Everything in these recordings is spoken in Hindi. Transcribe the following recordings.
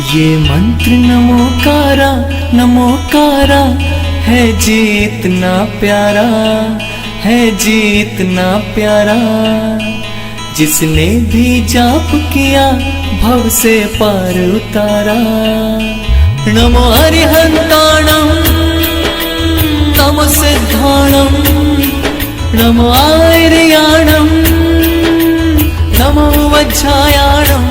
ये मंत्र नमोकारा है जीतना प्यारा, है जीतना प्यारा। जिसने भी जाप किया भव से पार उतारा। नमो हरिहंताणं नमो सिद्धाणं नमो आर्याणं नमो वज्रायाणं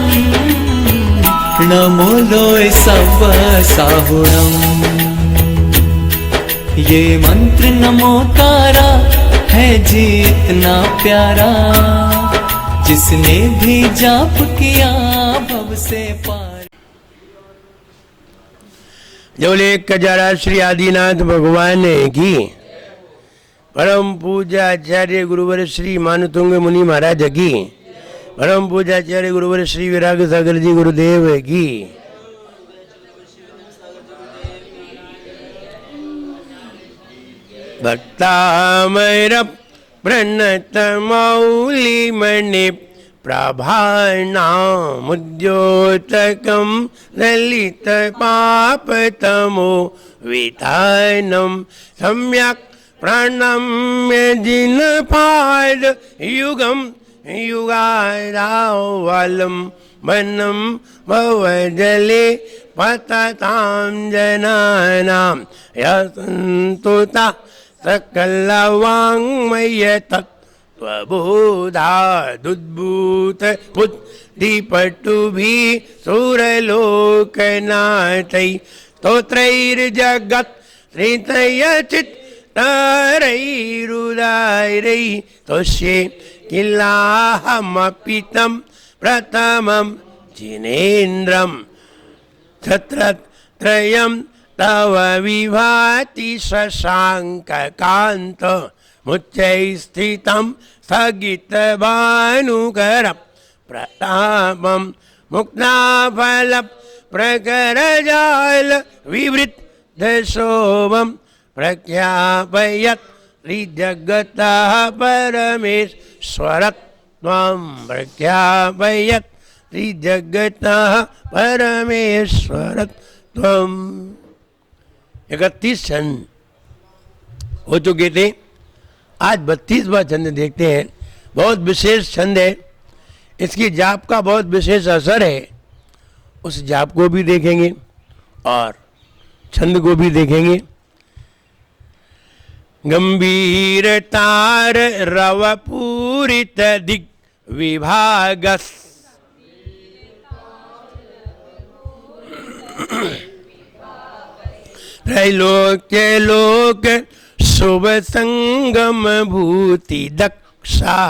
नमो लोय सब साहुणं। ये मंत्र नमोकारा है जीतना प्यारा। जिसने भी जाप किया भव से पार। जबले कजारा श्री आदिनाथ भगवान की परम पूजा आचार्य गुरुवर श्री मानुतुंग मुनि महाराज की परम पूजा आचार्य गुरुवर श्री विराग सागर जी गुरुदेव की भक्तामर प्रणत मौली मणि प्रभानामुद्योतकं ललित पापतमो वितानं सम्यक् प्रणम्य जिनपाद युगं युगारावलं वनं भवजले पततां जनानां यतन्तुता सकलवाङ्मय तत्त्वबोधादुद्भूत बुद्धिपटुभिः सुरलोकनाथैः स्तोत्रैर्जगत् श्रितयचित्तरैरुदारैः तोष्ये किलाहमपि तं प्रथमं जिनेन्द्रं छत्रत्रयं तव विभाति शशाङ्ककान्त मुच्चैः स्थितं स्थगितभानुकर प्रतापं मुक्ताफल प्रकरजाल विवृद्धशोभं प्रख्यापयत् त्रिजगतः परमेश्वरत्वं प्रख्यापयत् त्रिजगतः परमेश्वरत्वं। 31 छंद हो चुके थे, आज 32वां छंद देखते हैं। बहुत विशेष छंद है, इसकी जाप का बहुत विशेष असर है। उस जाप को भी देखेंगे और छंद को भी देखेंगे। गंभीर तार रव पूरित दिग विभागस त्रैलोक्य लोक शुभ संगम भूति दक्षा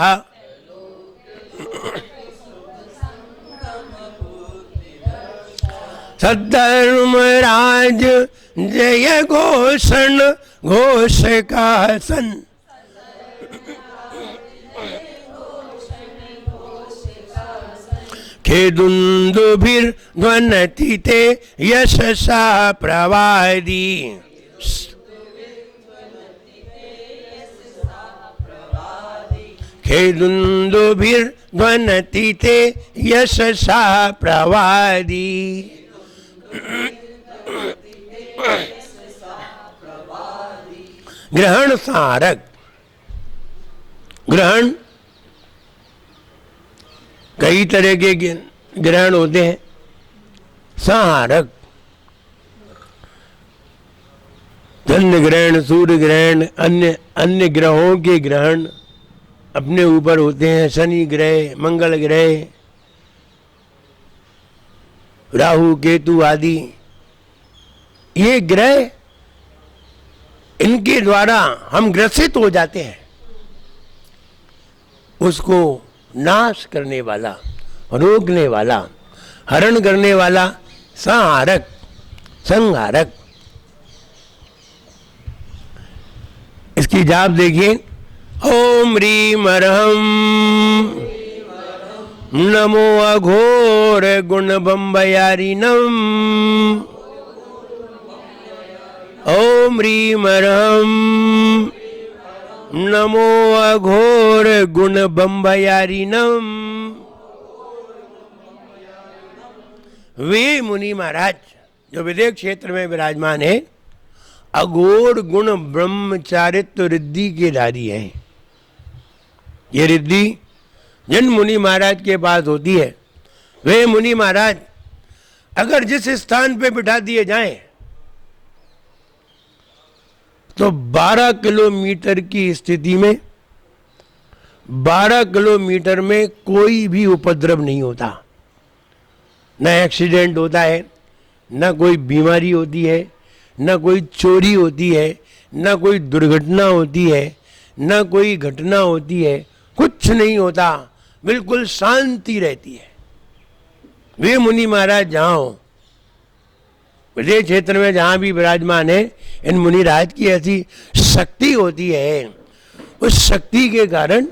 सद्धर्मराज जय घोषण घोष का सन खेदुन्दुभिर्ध्वनति ते यशसा प्रवादी खेदुन्दुभिर्ध्वनति ते यशसा प्रवादी। ग्रहण सारक, ग्रहण कई तरह के ग्रहण होते हैं। संहारक, चंद्र ग्रहण, सूर्य ग्रहण, अन्य ग्रहों के ग्रहण अपने ऊपर होते हैं। शनि ग्रह, मंगल ग्रह, राहु केतु आदि ये ग्रह, इनके द्वारा हम ग्रसित हो जाते हैं। उसको नाश करने वाला, रोकने वाला, हरण करने वाला संहारक, संहारक। इसकी जाप देखिए। ओम ह्रीम अर्हं नमो अघोर गुण बम्बयारिणं। ओम ह्रीम अर्हं नमो अघोर गुण बम्बयारिणं। वे मुनि महाराज जो विदेह क्षेत्र में विराजमान है, अघोर गुण ब्रह्मचारित्व रिद्धि के धारी हैं। ये रिद्धि जिन मुनि महाराज के पास होती है, वे मुनि महाराज अगर जिस स्थान पे बिठा दिए जाएं तो 12 किलोमीटर की स्थिति में 12 किलोमीटर में कोई भी उपद्रव नहीं होता, न एक्सीडेंट होता है, न कोई बीमारी होती है, न कोई चोरी होती है, न कोई दुर्घटना होती है, न कोई घटना होती है, कुछ नहीं होता, बिल्कुल शांति रहती है। वे मुनि महाराज जहाँ हो, विदेह क्षेत्र में जहाँ भी विराजमान है, इन मुनि राज की ऐसी शक्ति होती है, उस शक्ति के कारण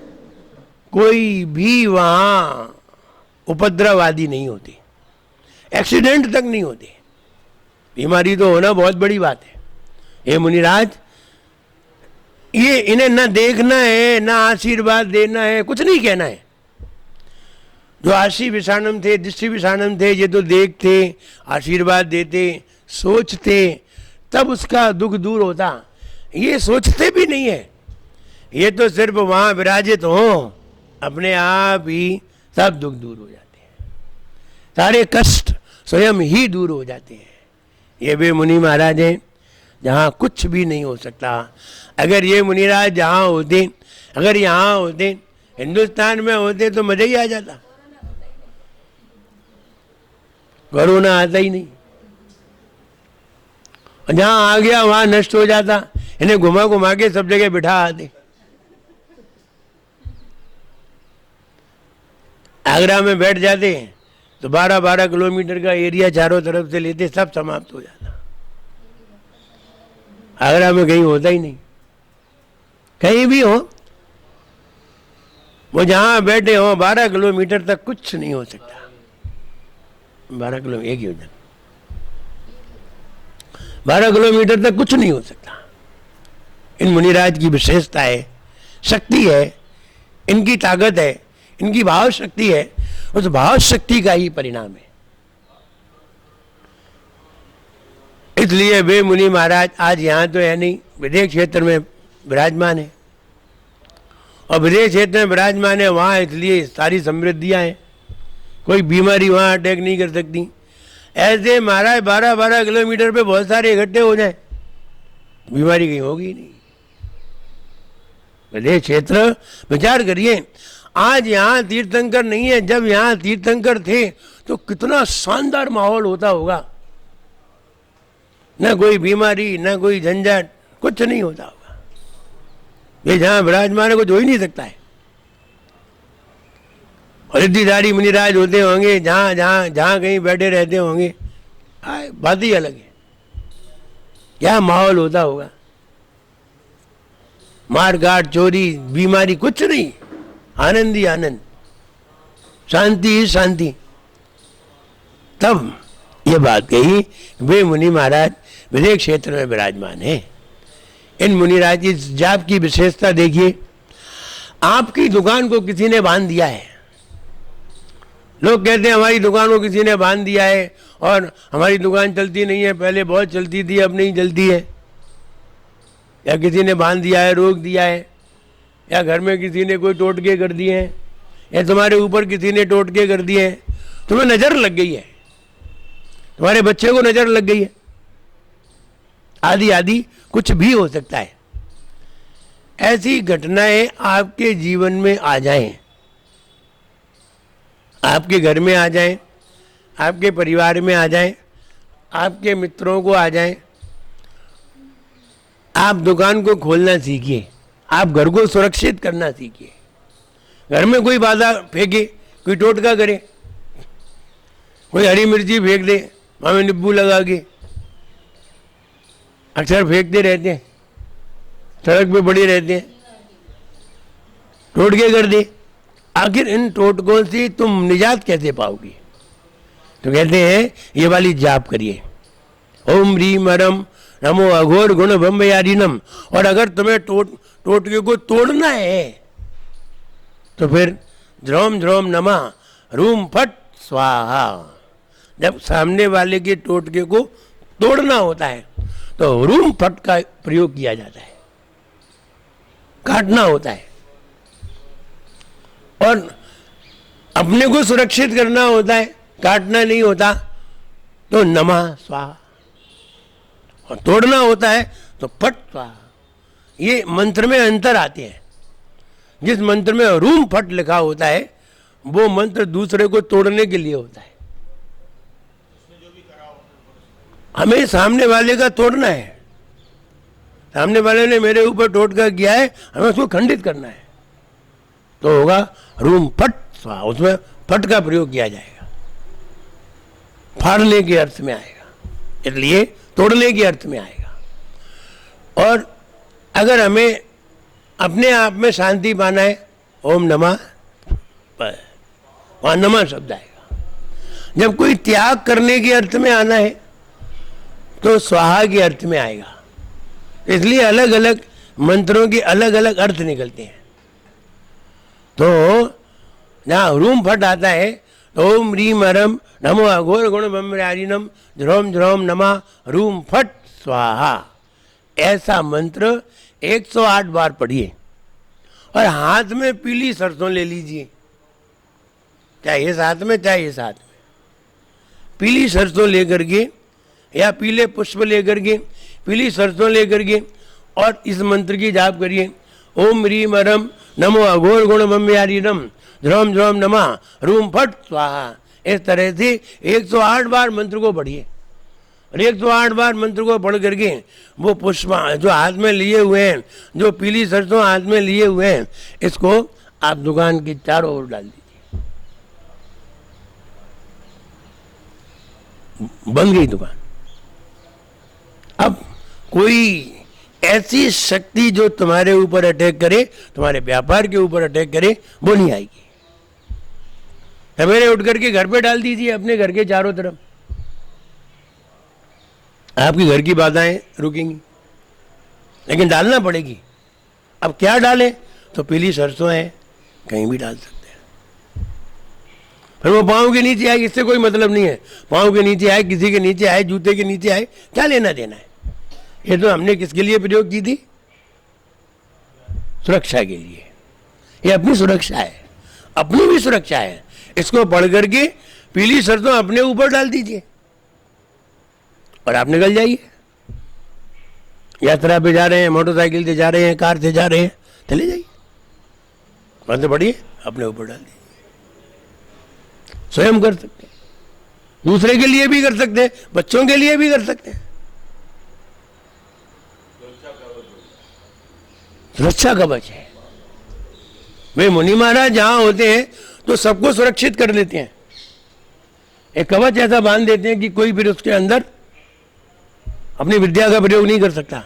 कोई भी वहाँ उपद्रव आदि नहीं होती, एक्सीडेंट तक नहीं होती। बीमारी तो होना बहुत बड़ी बात है। ये मुनिराज, ये इन्हें ना देखना है, ना आशीर्वाद देना है, कुछ नहीं कहना है। जो आशी विषाणम थे, दृष्टि विषाणम थे, ये तो देखते, आशीर्वाद देते, सोचते, तब उसका दुख दूर होता। ये सोचते भी नहीं है, ये तो सिर्फ वहाँ विराजित हो, अपने आप ही सब दुख दूर हो जाते हैं, सारे कष्ट स्वयं ही दूर हो जाते हैं। ये वे मुनि महाराज हैं जहाँ कुछ भी नहीं हो सकता। अगर ये मुनिराज जहाँ होते, अगर यहाँ होते, हिंदुस्तान में होते तो मजा ही आ जाता। कोरोना आता ही नहीं, जहाँ आ गया वहाँ नष्ट हो जाता। इन्हें घुमा घुमा के सब जगह बिठा आते। आगरा में बैठ जाते तो 12-12 किलोमीटर का एरिया चारों तरफ से लेते, सब समाप्त हो जाता। आगरा में कहीं होता ही नहीं, कहीं भी हो, वो जहाँ बैठे हो 12 किलोमीटर तक कुछ नहीं हो सकता। 12 किलोमीटर एक ही हो जाता, 12 किलोमीटर तक कुछ नहीं हो सकता। इन मुनिराज की विशेषता है, शक्ति है, इनकी ताकत है, इनकी भाव शक्ति है, उस भाव शक्ति का ही परिणाम है। इसलिए वे मुनि महाराज आज यहाँ तो है नहीं, विदेह क्षेत्र में विराजमान है, और विदेह क्षेत्र में विराजमान है वहाँ, इसलिए सारी समृद्धियाँ हैं, कोई बीमारी वहाँ अटैक नहीं कर सकती। ऐसे महाराज 12-12 किलोमीटर पे बहुत सारे इकट्ठे हो जाए, बीमारी कहीं होगी नहीं। विदेह क्षेत्र, विचार करिए, आज यहाँ तीर्थंकर नहीं है, जब यहाँ तीर्थंकर थे तो कितना शानदार माहौल होता होगा। न कोई बीमारी, न कोई झंझट, कुछ नहीं होता होगा। ये जहाँ विराजमान है कुछ हो ही नहीं सकता है। और रिद्धिधारी मुनिराज होते होंगे, जहाँ जहाँ जहाँ कहीं बैठे रहते होंगे, बात ही अलग है। क्या माहौल होता होगा, मार काट, चोरी, बीमारी कुछ नहीं, आनंद ही आनंद, शांति ही शांति। तब ये बात कही, वे मुनि महाराज विदेह क्षेत्र में विराजमान है। इन मुनिराज की जाप की विशेषता देखिए। आपकी दुकान को किसी ने बांध दिया है, लोग कहते हैं हमारी दुकान को किसी ने बांध दिया है और हमारी दुकान चलती नहीं है, पहले बहुत चलती थी अब नहीं चलती है, या किसी ने बांध दिया है, रोक दिया है, या घर में किसी ने कोई टोटके कर दिए हैं, या तुम्हारे ऊपर किसी ने टोटके कर दिए हैं, तुम्हें नजर लग गई है, तुम्हारे बच्चे को नजर लग गई है, आदि आदि कुछ भी हो सकता है। ऐसी घटनाएं आपके जीवन में आ जाएं, आपके घर में आ जाएं, आपके परिवार में आ जाएं, आपके मित्रों को आ जाएं, आप दुकान को खोलना सीखिए, आप घर को सुरक्षित करना सीखिए। घर में कोई बाधा फेंके, कोई टोटका करे, कोई हरी मिर्ची फेंक दे, मामे नींबू लगा के, अक्सर फेंकते रहते हैं, सड़क पे पड़े रहते हैं, टोटके कर दे। आखिर इन टोटकों से तुम निजात कैसे पाओगी? तो कहते हैं ये वाली जाप करिए, ओम ह्रीम हरम नमो अघोर गुण ब्रह्मयारिणम। और अगर तुम्हें टोटके को तोड़ना है तो फिर ध्रोम ध्रोम नमा रूम फट स्वाहा, जब सामने वाले के टोटके को तोड़ना होता है तो हरूम फट का प्रयोग किया जाता है, काटना होता है। और अपने को सुरक्षित करना होता है, काटना नहीं होता तो नमः स्वाहा, और तोड़ना होता है तो फट स्वाहा। ये मंत्र में अंतर आते हैं। जिस मंत्र में हरूम फट लिखा होता है वो मंत्र दूसरे को तोड़ने के लिए होता है। हमें सामने वाले का तोड़ना है। सामने वाले ने मेरे ऊपर टोटका किया है, हमें उसको खंडित करना है, तो होगा हरूम फट स्वाहा। उसमें फट का प्रयोग किया जाएगा, फाड़ने के अर्थ में आएगा, इसलिए तोड़ने के अर्थ में आएगा। और अगर हमें अपने आप में शांति पाना है, ओम नमः, वहां नमः शब्द आएगा। जब कोई त्याग करने के अर्थ में आना है तो स्वाहा के अर्थ में आएगा। इसलिए अलग अलग मंत्रों के अलग अलग अर्थ निकलते हैं। तो जहाँ हरूम फट आता है तो ओम रीम हरम नमो अघोर गुण ब्रह्मचारिणम ध्रोम ध्रोम नमः हरूम फट स्वाहा। ऐसा मंत्र 108 बार पढ़िए और हाथ में पीली सरसों ले लीजिए, चाहे इस हाथ में चाहे इस हाथ में। पीली सरसों लेकर के या पीले पुष्प लेकर के, पीली सरसों लेकर के, और इस मंत्र की जाप करिए। ओम रीम हरम नमो अघोर गुण ब्रह्मचारिणम ध्रोम ध्रोम नमः हरूम फट स्वाहा। इस तरह से 108 बार मंत्र को पढ़िए। और 108 बार मंत्र को पढ़ करके वो पुष्प जो हाथ में लिए हुए हैं, जो पीली सरसों हाथ में लिए हुए हैं, इसको आप दुकान की चारों ओर डाल दीजिए। बन गई दुकान। अब कोई ऐसी शक्ति जो तुम्हारे ऊपर अटैक करे, तुम्हारे व्यापार के ऊपर अटैक करे, वो नहीं आएगी। सवेरे उठ करके घर पे डाल दीजिए, अपने घर के चारों तरफ, आपकी घर की बाधाएं रुकेंगी। लेकिन डालना पड़ेगी। अब क्या डालें? तो पीली सरसों है, कहीं भी डाल सकते हैं। फिर वो पाँव के नीचे आए, इससे कोई मतलब नहीं है। पाँव के नीचे आए, किसी के नीचे आए, जूते के नीचे आए, क्या लेना देना है। ये तो हमने किसके लिए प्रयोग की थी? सुरक्षा के लिए। ये अपनी सुरक्षा है, अपनी भी सुरक्षा है। इसको पढ़ करके पीली सरसों अपने ऊपर डाल दीजिए और आप निकल जाइए। यात्रा पे जा रहे हैं, मोटरसाइकिल से जा रहे हैं, कार से जा रहे हैं, चले जाइए, मंत्र पढ़िए, अपने ऊपर डाल दीजिए। स्वयं कर सकते हैं, दूसरे के लिए भी कर सकते हैं, बच्चों के लिए भी कर सकते हैं। सुरक्षा कवच है। वे मुनि महाराज जहां होते हैं तो सबको सुरक्षित कर लेते हैं। एक कवच ऐसा बांध देते हैं कि कोई फिर उसके अंदर अपनी विद्या का प्रयोग नहीं कर सकता।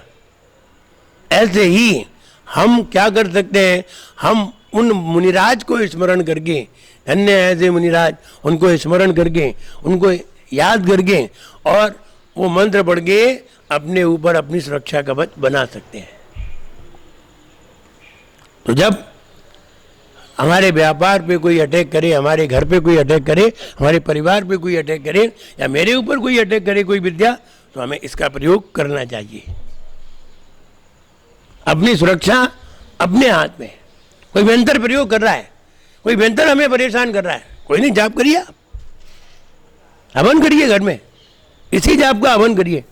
ऐसे ही हम क्या कर सकते हैं? हम उन मुनिराज को स्मरण करके, धन्य ऐसे मुनिराज, उनको स्मरण करके, उनको याद करके और वो मंत्र पढ़ के अपने ऊपर अपनी सुरक्षा कवच बना सकते हैं। तो जब हमारे व्यापार पे कोई अटैक करे, हमारे घर पे कोई अटैक करे, हमारे परिवार पे कोई अटैक करे, या मेरे ऊपर कोई अटैक करे कोई विद्या, तो हमें इसका प्रयोग करना चाहिए। अपनी सुरक्षा अपने हाथ में। कोई मंत्र प्रयोग कर रहा है, कोई मंत्र हमें परेशान कर रहा है, कोई नहीं, जाप करिए, आप हवन करिए घर में, इसी जाप का हवन करिए।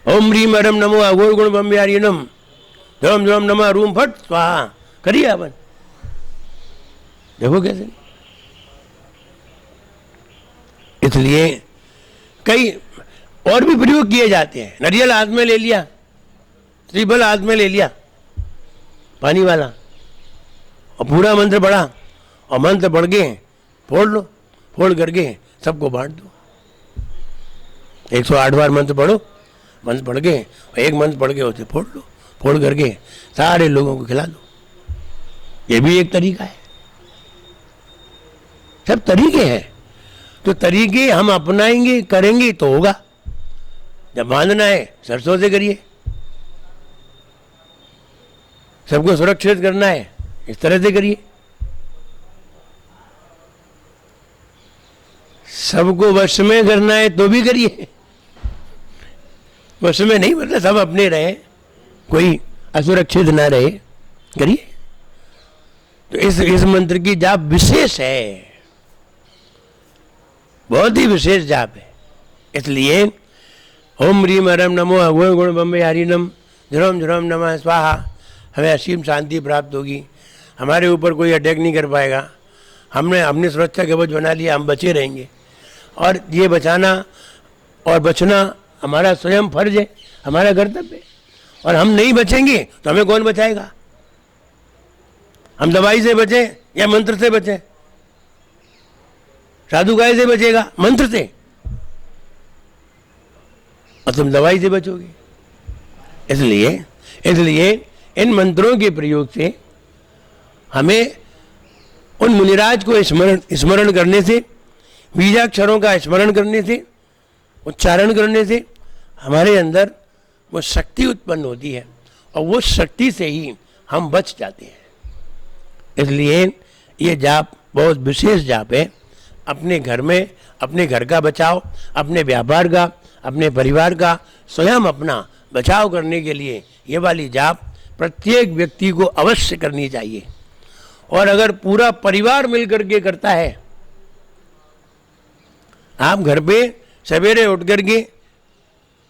ओम ह्रीम हरम नमो अघोर गुण ब्रह्मचारिणम ध्रोम ध्रोम नमः हरूम फट स्वाहा, करिए हवन। देखो कैसे। इसलिए कई और भी प्रयोग किए जाते हैं। नारियल हाथ में ले लिया, त्रिफल हाथ में ले लिया, पानी वाला, और पूरा मंत्र पढ़ा, और मंत्र पढ़ के फोड़ लो, फोड़ करके सबको बांट दो। 108 बार मंत्र पढ़ो, मंत्र पढ़ के, एक मंत्र पढ़ के उसे फोड़ लो, फोड़ करके सारे लोगों को खिला दो। ये भी एक तरीका है। सब तरीके हैं। तो तरीके हम अपनाएंगे, करेंगे तो होगा। जब बांधना है सरसों से करिए, सबको सुरक्षित करना है इस तरह से करिए। सबको वश में करना है तो भी करिए, वश में नहीं मतलब सब अपने रहे, कोई असुरक्षित ना रहे, करिए। तो इस मंत्र की जाप विशेष है, बहुत ही विशेष जाप है। इसलिए ओम ह्रीम हरम नमो अगुण गुण बम्बे हरिनम झुरम झुरम नमः स्वाहा, हमें असीम शांति प्राप्त होगी, हमारे ऊपर कोई अटैक नहीं कर पाएगा, हमने अपनी सुरक्षा कवच बना लिया, हम बचे रहेंगे। और ये बचाना और बचना हमारा स्वयं फर्ज है, हमारा कर्तव्य है। और हम नहीं बचेंगे तो हमें कौन बचाएगा? हम दवाई से बचें या मंत्र से बचें? साधु गाय से बचेगा? मंत्र से। और तुम दवाई से बचोगे। इसलिए इन मंत्रों के प्रयोग से हमें उन मुनिराज को स्मरण करने से, बीजाक्षरों का स्मरण करने से, उच्चारण करने से हमारे अंदर वो शक्ति उत्पन्न होती है और वो शक्ति से ही हम बच जाते हैं। इसलिए ये जाप बहुत विशेष जाप है। अपने घर में, अपने घर का बचाव, अपने व्यापार का, अपने परिवार का, स्वयं अपना बचाव करने के लिए ये वाली जाप प्रत्येक व्यक्ति को अवश्य करनी चाहिए। और अगर पूरा परिवार मिलकर के करता है, आप घर पे सवेरे उठ करके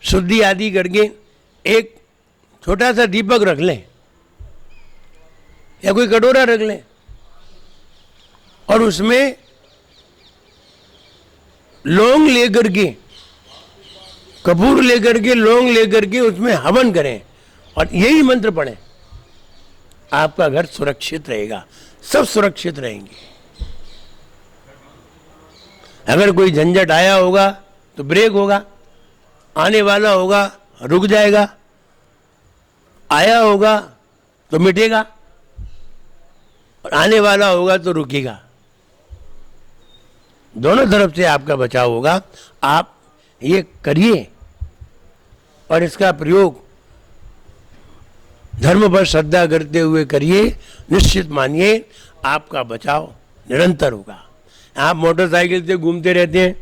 शुद्धि आदि करके एक छोटा सा दीपक रख लें या कोई कटोरा रख लें और उसमें लौंग लेकर के, कपूर लेकर के, लौंग लेकर के उसमें हवन करें और यही मंत्र पढ़ें, आपका घर सुरक्षित रहेगा, सब सुरक्षित रहेंगे। अगर कोई झंझट आया होगा तो ब्रेक होगा, आने वाला होगा रुक जाएगा, आया होगा तो मिटेगा और आने वाला होगा तो रुकेगा। दोनों तरफ से आपका बचाव होगा। आप ये करिए और इसका प्रयोग धर्म पर श्रद्धा करते हुए करिए। निश्चित मानिए आपका बचाव निरंतर होगा। आप मोटरसाइकिल से घूमते रहते हैं,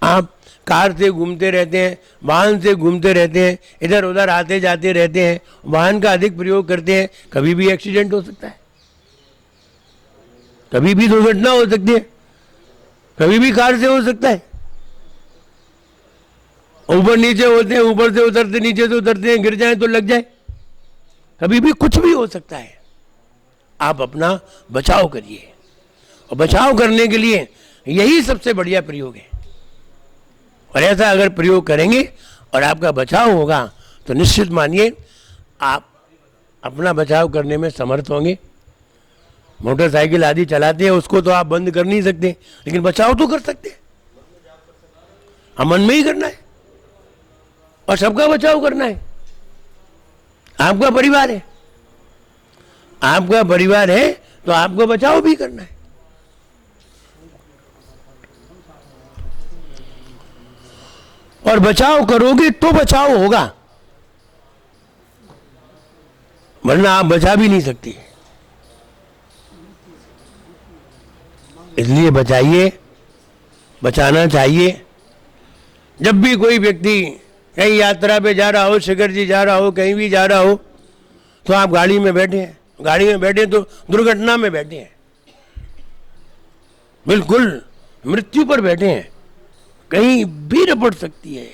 आप कार से घूमते रहते हैं, वाहन से घूमते रहते हैं, इधर उधर आते जाते रहते हैं, वाहन का अधिक प्रयोग करते हैं, कभी भी एक्सीडेंट हो सकता है, कभी भी दुर्घटना हो सकती है, कभी भी कार से हो सकता है। ऊपर नीचे होते हैं, ऊपर से उतरते, नीचे से उतरते हैं, गिर जाए तो लग जाए, कभी भी कुछ भी हो सकता है। आप अपना बचाव करिए और बचाव करने के लिए यही सबसे बढ़िया प्रयोग है। और ऐसा अगर प्रयोग करेंगे और आपका बचाव होगा तो निश्चित मानिए आप अपना बचाव करने में समर्थ होंगे। मोटरसाइकिल आदि चलाते हैं उसको तो आप बंद कर नहीं सकते, लेकिन बचाव तो कर सकते हैं। हम मन में ही करना है और सबका बचाव करना है। आपका परिवार है, आपका परिवार है तो आपको बचाव भी करना है। और बचाव करोगे तो बचाव होगा, वरना आप बचा भी नहीं सकते। इसलिए बचाइए, बचाना चाहिए। जब भी कोई व्यक्ति कहीं यात्रा पे जा रहा हो, शिखर जी जा रहा हो, कहीं भी जा रहा हो, तो आप गाड़ी में बैठे हैं, गाड़ी में बैठे तो दुर्घटना में बैठे हैं, बिल्कुल मृत्यु पर बैठे हैं। कहीं भी रपट सकती है,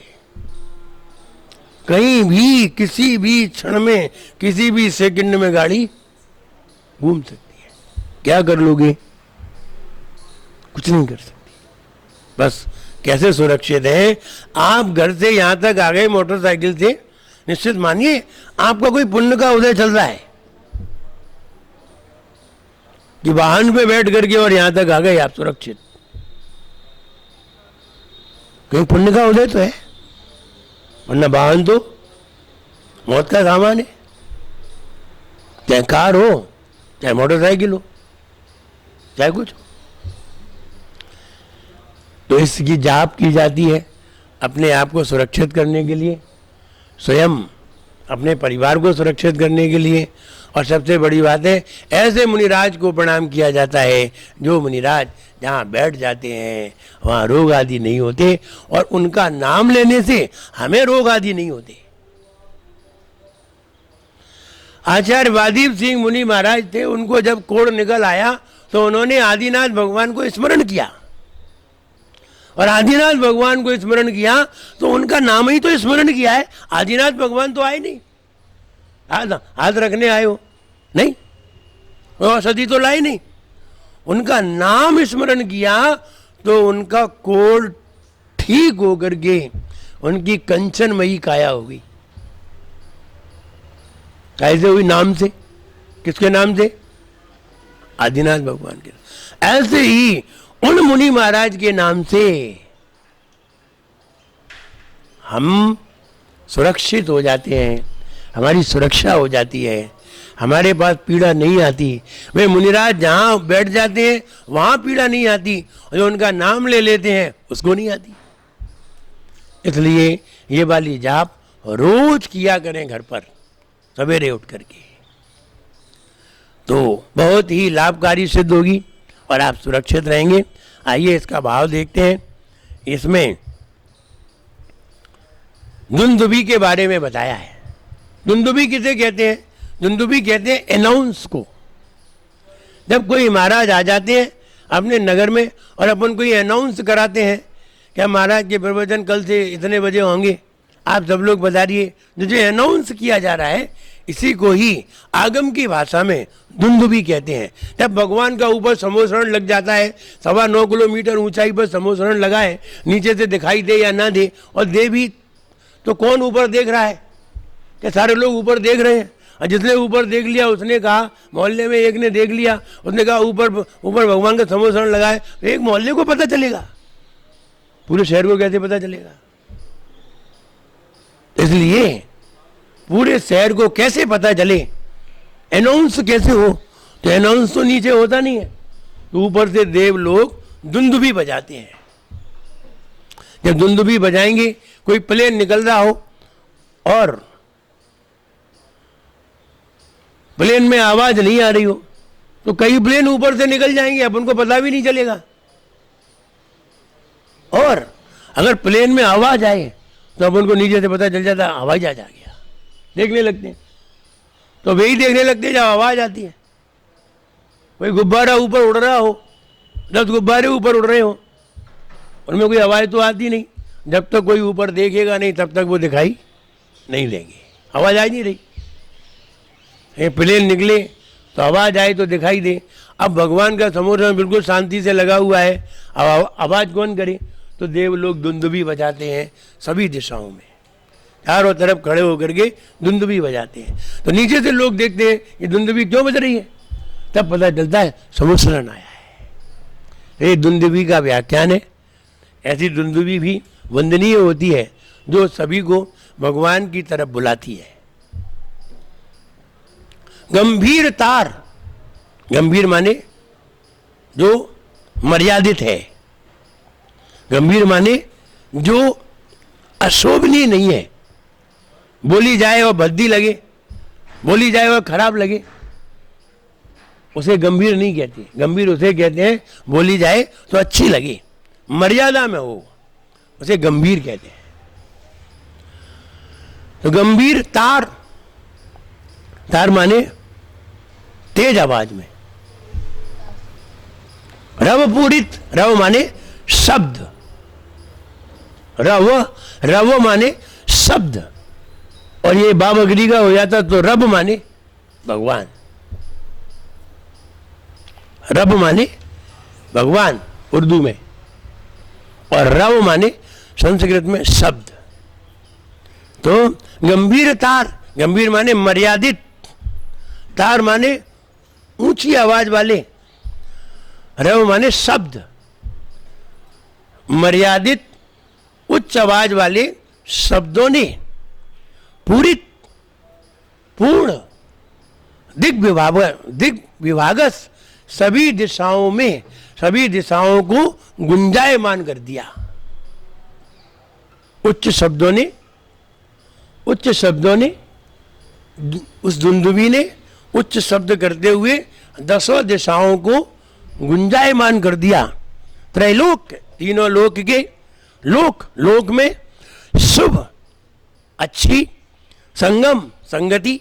कहीं भी किसी भी क्षण में, किसी भी सेकंड में गाड़ी घूम सकती है। क्या कर लोगे? कुछ नहीं कर सकती। बस कैसे सुरक्षित है? आप घर से यहां तक आ गए मोटरसाइकिल से, निश्चित मानिए आपका कोई पुण्य का उदय चल रहा है कि वाहन पे बैठ करके और यहां तक आ गए आप सुरक्षित। कहीं पुण्य का उदय तो है, वरना वाहन तो मौत का सामान है, चाहे कार हो, चाहे मोटरसाइकिल हो, चाहे कुछ हो। तो इसकी जाप की जाती है अपने आप को सुरक्षित करने के लिए। स्वयं अपने परिवार को सुरक्षित करने के लिए। और सबसे बड़ी बात है, ऐसे मुनिराज को प्रणाम किया जाता है जो मुनिराज जहाँ बैठ जाते हैं वहाँ रोग आदि नहीं होते, और उनका नाम लेने से हमें रोग आदि नहीं होते। आचार्य वादीप सिंह मुनि महाराज थे, उनको जब कोढ़ निकल आया तो उन्होंने आदिनाथ भगवान को स्मरण किया, और आदिनाथ भगवान को स्मरण किया तो उनका नाम ही तो स्मरण किया है। आदिनाथ भगवान तो आए नहीं, हाथ रखने आए हो नहीं, वो औषधि तो लाई नहीं, उनका नाम स्मरण किया तो उनका कोढ़ ठीक होकर के उनकी कंचनमयी काया हो गई। कैसे हुई? नाम से। किसके नाम से? आदिनाथ भगवान के। ऐसे ही उन मुनि महाराज के नाम से हम सुरक्षित हो जाते हैं, हमारी सुरक्षा हो जाती है, हमारे पास पीड़ा नहीं आती। वे मुनिराज जहाँ बैठ जाते हैं वहाँ पीड़ा नहीं आती, और जो उनका नाम ले लेते हैं उसको नहीं आती। इसलिए ये वाली जाप रोज किया करें घर पर सवेरे उठ करके, तो बहुत ही लाभकारी सिद्ध होगी और आप सुरक्षित रहेंगे। आइए इसका भाव देखते हैं। इसमें दुंदुभी के बारे में बताया है। दुंदुभी किसे कहते हैं? दुंदुभी कहते हैं अनाउंस को। जब कोई महाराज आ जाते हैं अपने नगर में और अपन को ये अनाउंस कराते हैं कि महाराज के प्रवचन कल से इतने बजे होंगे, आप सब लोग बता रहिए, जो अनाउंस किया जा रहा है इसी को ही आगम की भाषा में दुंदुभी कहते हैं। जब भगवान का ऊपर समोसरण लग जाता है, 9.25 किलोमीटर ऊंचाई पर समोसरण लगा है, नीचे से दिखाई दे या ना दे, और दे भी तो कौन ऊपर देख रहा है? क्या सारे लोग ऊपर देख रहे हैं? और जिसने ऊपर देख लिया उसने कहा, मोहल्ले में एक ने देख लिया, उसने कहा ऊपर भगवान का समोसरण लगा है, तो एक मोहल्ले को पता चलेगा, पूरे शहर को कैसे पता चलेगा? इसलिए पूरे शहर को कैसे पता चले, अनाउंस कैसे हो? तो अनाउंस तो नीचे होता नहीं है, तो ऊपर से देव लोग दुंदुभी बजाते हैं। जब दुंदुभी बजाएंगे, कोई प्लेन निकल रहा हो और प्लेन में आवाज नहीं आ रही हो, तो कई प्लेन ऊपर से निकल जाएंगे, अपन को पता भी नहीं चलेगा। और अगर प्लेन में आवाज आए तो अपन को नीचे से पता चल जाता है हवाई जहाज आ गया, देखने लगते हैं। तो वही देखने लगते हैं जब आवाज आती है। कोई गुब्बारा ऊपर उड़ रहा हो, 10 गुब्बारे ऊपर उड़ रहे हो, उनमें कोई आवाज तो आती नहीं। जब तक कोई ऊपर देखेगा नहीं तब तक वो दिखाई नहीं देंगे, आवाज आ नहीं रही। प्लेन निकले तो आवाज आए तो दिखाई दे। अब भगवान का समोसरण बिल्कुल शांति से लगा हुआ है, अब आवाज कौन करे? तो देव लोग दुंदुभी बजाते हैं सभी दिशाओं में, चारों तरफ खड़े होकर के दुंदुभी बजाते हैं। तो नीचे से लोग देखते हैं ये दुंदुभी क्यों बज रही है, तब पता चलता है समोसरण आया है। ये दुंदुभी का व्याख्यान है। ऐसी दुंदुभी भी वंदनीय होती है जो सभी को भगवान की तरफ बुलाती है। गंभीर तार, गंभीर माने जो मर्यादित है, गंभीर माने जो अशोभनीय नहीं है, बोली जाए और भद्दी लगे, बोली जाए और खराब लगे, उसे गंभीर नहीं कहते। गंभीर उसे कहते हैं बोली जाए तो अच्छी लगे, मर्यादा में हो, उसे गंभीर कहते हैं। तो गंभीर तार, तार माने तेज आवाज में। रव पूरित, रव माने शब्द, रव माने शब्द, और ये बाबगरी का हो जाता तो रब माने भगवान। रब माने भगवान उर्दू में, और रव माने संस्कृत में शब्द। तो गंभीर तार, गंभीर माने मर्यादित, तार माने ऊंची आवाज वाले, रव माने शब्द। मर्यादित उच्च आवाज वाले शब्दों ने पूरित, पूर्ण, दिग्विभागस सभी दिशाओं में, सभी दिशाओं को गुंजायमान कर दिया। उच्च शब्दों ने उस दुंदुभी ने उच्च शब्द करते हुए 10 दिशाओं को गुंजायमान कर दिया। त्रैलोक, तीनों लोक के लोक में शुभ, अच्छी, संगम, संगति,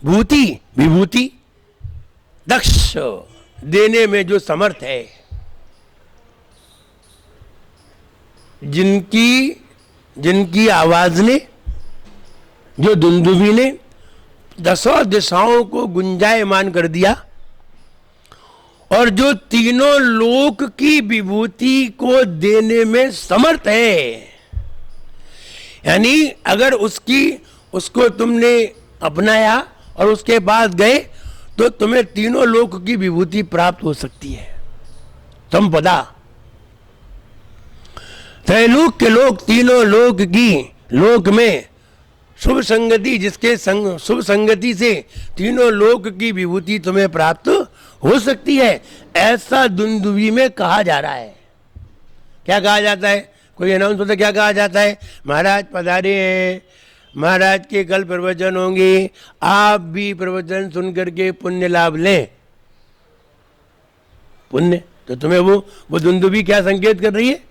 भूति, विभूति, दक्ष, देने में जो समर्थ है, जिनकी आवाज ने, जो दुंदुभी ने 10 दिशाओं को गुंजायमान कर दिया और जो तीनों लोक की विभूति को देने में समर्थ है। यानी अगर उसको तुमने अपनाया और उसके पास गए तो तुम्हें तीनों लोक की विभूति प्राप्त हो सकती है। संपदा, त्रैलोक के लोक, तीनों लोक में शुभ संगति, जिसके शुभ संगति से तीनों लोक की विभूति तुम्हें प्राप्त हो सकती है, ऐसा दुंदुभी में कहा जा रहा है। क्या कहा जाता है? कोई अनाउंस होता है, क्या कहा जाता है? महाराज पधारे हैं, महाराज के कल प्रवचन होंगे, आप भी प्रवचन सुन करके पुण्य लाभ लें। पुण्य तो तुम्हें वो दुंदुभी क्या संकेत कर रही है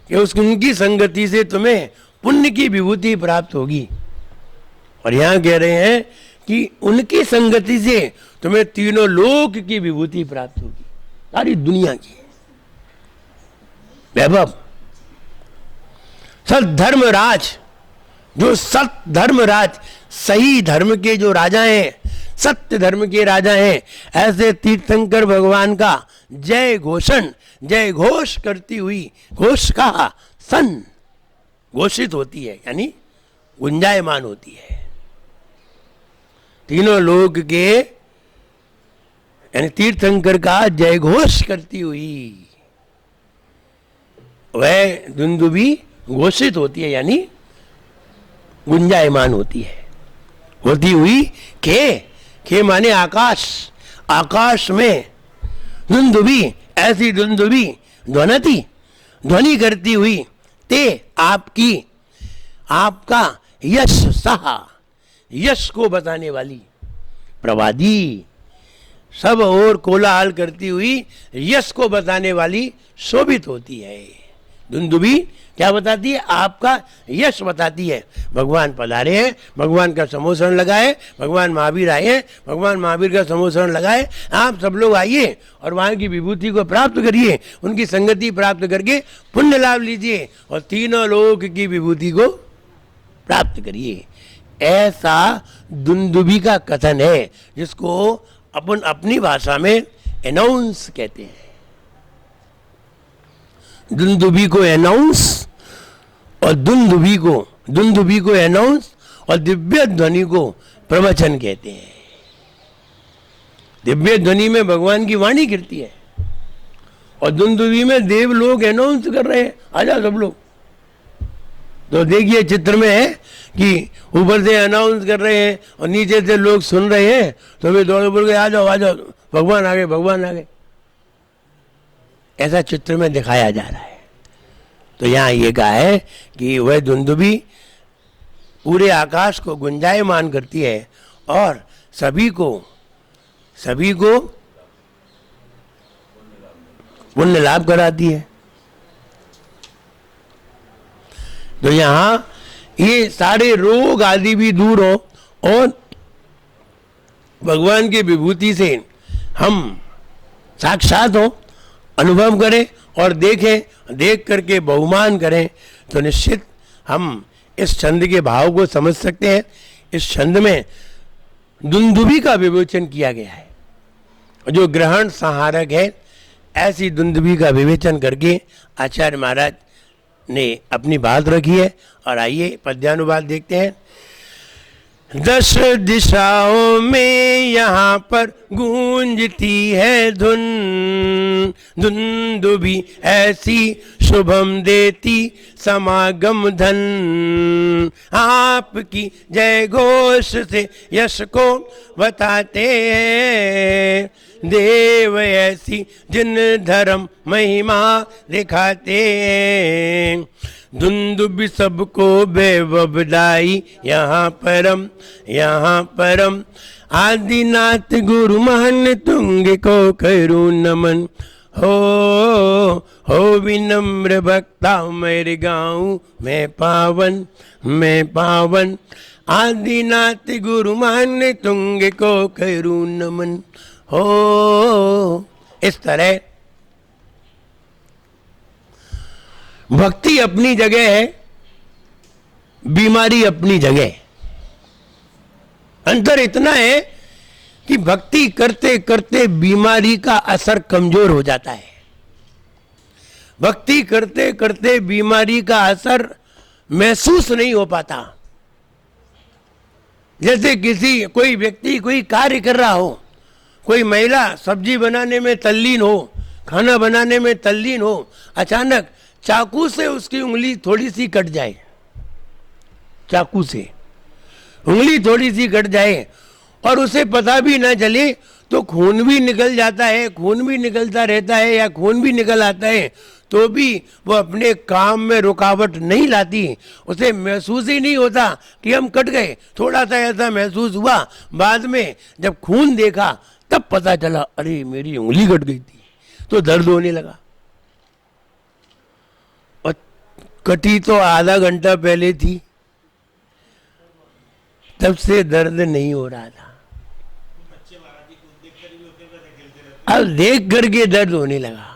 कि उनकी संगति से तुम्हें पुण्य की विभूति प्राप्त होगी। और यहां कह रहे हैं कि उनकी संगति से तुम्हें तीनों लोक की विभूति प्राप्त होगी, सारी दुनिया की वैभव। सद्धर्मराज, जो सत धर्मराज, सही धर्म के जो राजा हैं, सत्य धर्म के राजा हैं, ऐसे तीर्थंकर भगवान का जय घोष करती हुई, घोष का सन घोषित होती है, यानी गुंजायमान होती है। तीनों लोक के यानी तीर्थंकर का जय घोष करती हुई वह दुंदुभी घोषित होती है, यानी गुंजायमान होती है। होती हुई के माने आकाश, आकाश में दुंदुभी, ऐसी दुंदुभी ध्वनि करती हुई ते आपका यश सहा, यश को बताने वाली, प्रवादी, सब और कोलाहल करती हुई यश को बताने वाली शोभित होती है। दुंदुभी क्या बताती है? आपका यश बताती है। भगवान पधारे हैं, भगवान का समोसरण लगाए, भगवान महावीर आए हैं, भगवान महावीर का समोसरण लगाए, आप सब लोग आइए और वहाँ की विभूति को प्राप्त करिए, उनकी संगति प्राप्त करके पुण्य लाभ लीजिए और तीनों लोक की विभूति को प्राप्त करिए। ऐसा दुंदुभी का कथन है, जिसको अपन अपनी भाषा में अनाउंस कहते हैं। दुंदुभी को अनाउंस और दुंदुभी को अनाउंस और दिव्य ध्वनि को प्रवचन कहते हैं। दिव्य ध्वनि में भगवान की वाणी गिरती है और दुंदुभी में देव लोग अनाउंस कर रहे हैं, आजा सब लोग। तो देखिए चित्र में है कि ऊपर से अनाउंस कर रहे हैं और नीचे से लोग सुन रहे हैं, तो वे दौड़ बोल के आ जाओ भगवान आ गए। ऐसा चित्र में दिखाया जा रहा है। तो यहाँ ये कहा है कि वह दुंदुभी पूरे आकाश को गुंजायमान करती है और सभी को पुण्य लाभ कराती है। तो यहाँ ये सारे रोग आदि भी दूर हो और भगवान की विभूति से हम साक्षात हो, अनुभव करें और देख करके बहुमान करें, तो निश्चित हम इस छंद के भाव को समझ सकते हैं। इस छंद में दुंदुभी का विवेचन किया गया है, जो ग्रहण संहारक है, ऐसी दुंदुभी का विवेचन करके आचार्य महाराज ने अपनी बात रखी है। और आइए पद्यानुवाद देखते हैं। 10 दिशाओं में यहाँ पर गूंजती है धुन, दुंदुभी ऐसी शुभम देती समागम धन। आपकी जय घोष से यश को बताते हैं, देव ऐसी जिन धर्म महिमा दिखाते हैं। धुंदुबी सबको बेवबदाई, यहाँ परम आदिनाथ गुरु महन तुंग को करूं नमन। हो विनम्र भक्ता मेरे गाँव मैं पावन आदिनाथ गुरु महन तुंग को करूं नमन। हो इस तरह भक्ति अपनी जगह है, बीमारी अपनी जगह। अंतर इतना है कि भक्ति करते करते बीमारी का असर कमजोर हो जाता है। भक्ति करते करते बीमारी का असर महसूस नहीं हो पाता। जैसे कोई व्यक्ति कोई कार्य कर रहा हो, कोई महिला सब्जी बनाने में तल्लीन हो, खाना बनाने में तल्लीन हो, अचानक चाकू से उसकी उंगली थोड़ी सी कट जाए, चाकू से उंगली थोड़ी सी कट जाए और उसे पता भी ना चले तो खून भी निकल जाता है, खून भी निकलता रहता है या खून भी निकल आता है, तो भी वो अपने काम में रुकावट नहीं लाती। उसे महसूस ही नहीं होता कि हम कट गए, थोड़ा सा ऐसा महसूस हुआ। बाद में जब खून देखा तब पता चला अरे मेरी उंगली कट गई थी, तो दर्द होने लगा। और कटी तो आधा घंटा पहले थी, तब से दर्द नहीं हो रहा था, अब देख करके दर्द होने लगा।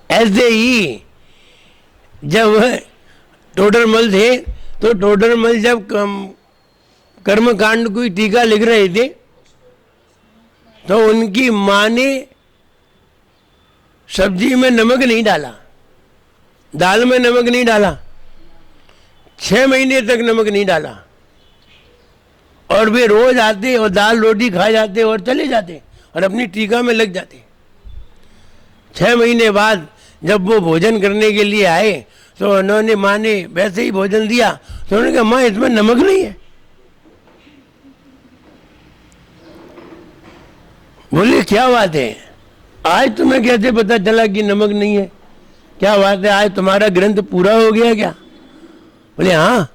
ऐसे ही जब टोडरमल थे तो टोडरमल जब कर्मकांड कोई टीका लिख रहे थे तो उनकी माँ ने सब्जी में नमक नहीं डाला, दाल में नमक नहीं डाला, 6 महीने तक नमक नहीं डाला, और वे रोज आते और दाल रोटी खा जाते और चले जाते और अपनी टीका में लग जाते। 6 महीने बाद जब वो भोजन करने के लिए आए तो उन्होंने माँ ने वैसे ही भोजन दिया, तो उन्होंने कहा माँ इसमें नमक नहीं है। बोले क्या बात है, आज तुम्हें कैसे पता चला कि नमक नहीं है? क्या बात है, आज तुम्हारा ग्रंथ पूरा हो गया क्या? बोले हाँ,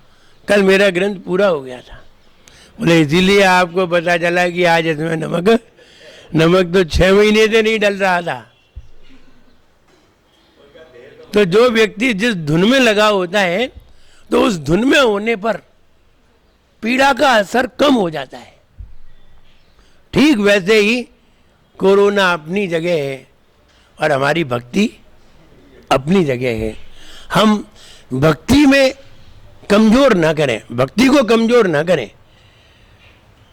कल मेरा ग्रंथ पूरा हो गया था। बोले इसीलिए आपको पता चला कि आज इसमें नमक तो 6 महीने से नहीं डल रहा था। तो जो व्यक्ति जिस धुन में लगा होता है तो उस धुन में होने पर पीड़ा का असर कम हो जाता है। ठीक वैसे ही कोरोना अपनी जगह है और हमारी भक्ति अपनी जगह है। हम भक्ति में कमजोर ना करें, भक्ति को कमजोर ना करें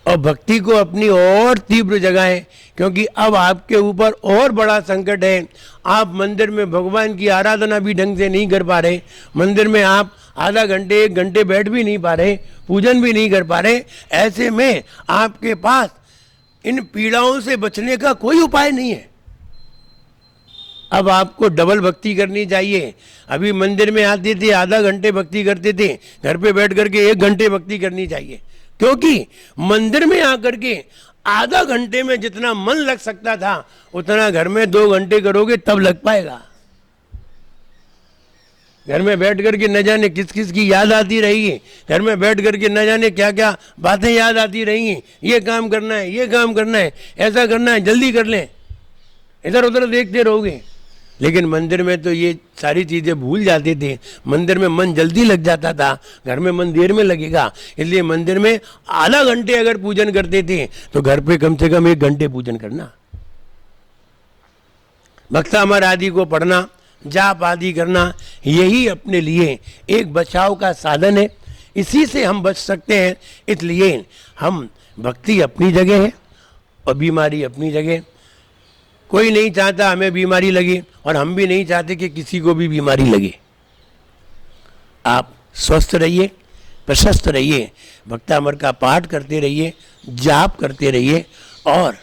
और भक्ति को अपनी और तीव्र जगाएं, क्योंकि अब आपके ऊपर और बड़ा संकट है। आप मंदिर में भगवान की आराधना भी ढंग से नहीं कर पा रहे, मंदिर में आप आधा घंटे 1 घंटे बैठ भी नहीं पा रहे, पूजन भी नहीं कर पा रहे। ऐसे में आपके पास इन पीड़ाओं से बचने का कोई उपाय नहीं है। अब आपको डबल भक्ति करनी चाहिए। अभी मंदिर में आते थे आधा घंटे भक्ति करते थे, घर पे बैठ करके 1 घंटे भक्ति करनी चाहिए, क्योंकि मंदिर में आकर के आधा घंटे में जितना मन लग सकता था उतना घर में 2 घंटे करोगे तब लग पाएगा। घर में बैठ करके न जाने किस किस की याद आती रहेगी, घर में बैठ करके न जाने क्या क्या बातें याद आती रहेंगी। ये काम करना है, ये काम करना है, ऐसा करना है, जल्दी कर लें, इधर उधर देखते रहोगे। लेकिन मंदिर में तो ये सारी चीज़ें भूल जाते थे, मंदिर में मन जल्दी लग जाता था, घर में मन देर में लगेगा। इसलिए मंदिर में आधा घंटे अगर पूजन करते थे तो घर पे कम से कम 1 घंटे पूजन करना। भक्तामर आदि को पढ़ना, जाप आदि करना, यही अपने लिए एक बचाव का साधन है। इसी से हम बच सकते हैं। इसलिए हम भक्ति अपनी जगह है और बीमारी अपनी जगह। कोई नहीं चाहता हमें बीमारी लगे और हम भी नहीं चाहते कि किसी को भी बीमारी लगे। आप स्वस्थ रहिए, प्रशस्त रहिए, भक्तामर का पाठ करते रहिए, जाप करते रहिए और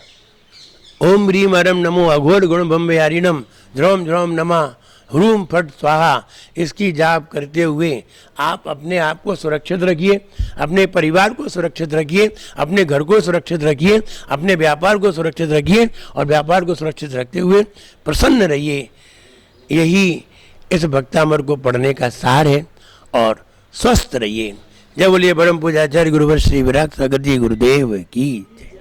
ओम ह्रीम अरम नमो अघोर गुण बम्बयारिणम ध्रोम ध्रोम नमः ह्रूम फट स्वाहा, इसकी जाप करते हुए आप अपने आप को सुरक्षित रखिए, अपने परिवार को सुरक्षित रखिए, अपने घर को सुरक्षित रखिए, अपने व्यापार को सुरक्षित रखिए और व्यापार को सुरक्षित रखते हुए प्रसन्न रहिए। यही इस भक्तामर को पढ़ने का सार है। और स्वस्थ रहिए। जय बोलिए परम पूज्य आचार्य गुरुवर श्री विराट सागर जी गुरुदेव की जय।